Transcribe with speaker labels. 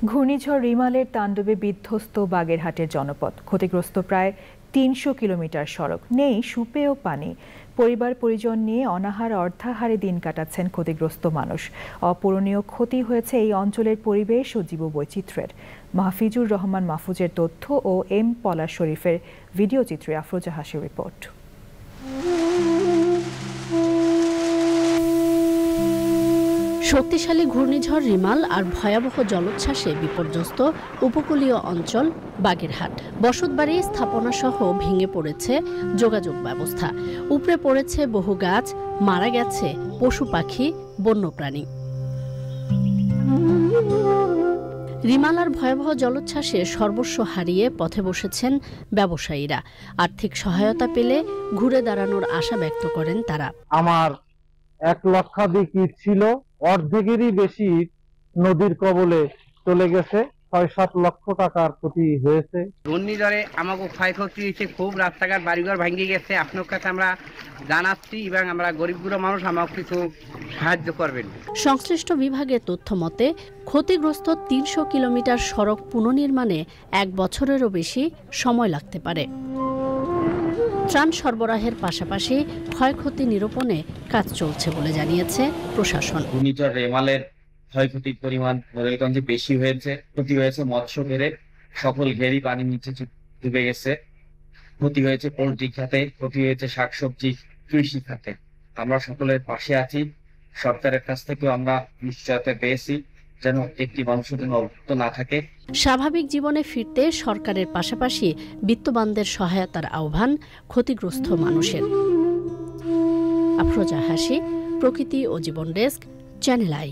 Speaker 1: ঘূর্ণিঝড় রিমালের তাণ্ডবে বিধ্বস্ত বাগেরহাটের জনপদ। ক্ষতিগ্রস্ত প্রায় ৩০০ কিলোমিটার সড়ক, নেই সুপেয় পানি। পরিবার পরিজন নিয়ে অনাহার অর্ধাহারে দিন কাটাচ্ছেন ক্ষতিগ্রস্ত মানুষ। অপূরণীয় ক্ষতি হয়েছে এই অঞ্চলের পরিবেশ ও জীববৈচিত্র্যের। মাহফিজুর রহমান মাহফুজের তথ্য ও এম পলাশ শরীফের ভিডিও চিত্রে আফরোজা হাসির রিপোর্ট।
Speaker 2: শক্তিশালী ঘূর্ণিঝড় রিমাল আর ভয়াবহ জলোচ্ছ্বাসে বিপর্যস্ত উপকূলীয় অঞ্চল বাগেরহাট। বসতবাড়ি স্থাপনা সহ ভেঙে পড়েছে যোগাযোগ ব্যবস্থা, উপড়ে পড়েছে বহু গাছ, মারা গেছে পশু পাখি, বন্যপ্রাণী। রিমাল আর ভয়াবহ জলোচ্ছ্বাসে সর্বস্ব হারিয়ে পথে বসেছেন ব্যবসায়ীরা। আর্থিক সহায়তা পেলে ঘুরে দাঁড়ানোর আশা ব্যক্ত করেন তারা।
Speaker 3: আমার ১ লক্ষাধিক ইট ছিল, অর্ধেকেরই বেশি নদীর কবলে চলে গেছে। ৬-৭ লক্ষ টাকার ক্ষতি হয়েছে।
Speaker 4: ঘূর্ণিঝড়ে আমাকে ক্ষয়ক্ষতি হয়েছে খুব, রাস্তাঘাট বাড়িঘর ভেঙে গেছে। আপনার কাছে আমরা জানাচ্ছি এবং আমরা গরিবগুলো মানুষ আমাকে কিছু সাহায্য করবেন।
Speaker 2: সংশ্লিষ্ট বিভাগের তথ্য মতে ক্ষতিগ্রস্ত ৩০০ কিলোমিটার সড়ক পুনর্নির্মাণে ১ বছরেরও বেশি সময় লাগতে পারে। ত্রাণ সরবরাহের পাশাপাশি ক্ষয়ক্ষতি নিরূপণে কাজ চলছে বলে জানিয়েছে প্রশাসন।
Speaker 5: ঘূর্ণিঝড় রেমালের ক্ষয়ক্ষতির পরিমাণ মোরেলগঞ্জে বেশি হয়েছে। ক্ষতি হয়েছে মৎস্য ঘেরে, সকল ঘেরি পানির নিচে ডুবে গেছে। ক্ষতি হয়েছে পোল্ট্রি খাতে, ক্ষতি হয়েছে শাকসবজি, কৃষি খাতে। আমরা সকলের পাশে আছি। সরকারের কাছ থেকেও আমরা নিশ্চয়তা পেয়েছি যেন একটি মানুষের জন্য অভুক্ত না থাকে।
Speaker 2: স্বাভাবিক জীবনে ফিরতে সরকারের পাশাপাশি বিত্তবানদের সহায়তার আহ্বান ক্ষতিগ্রস্ত মানুষের। আফরোজা হাসি, প্রকৃতি ও জীবন ডেস্ক, চ্যানেল আই।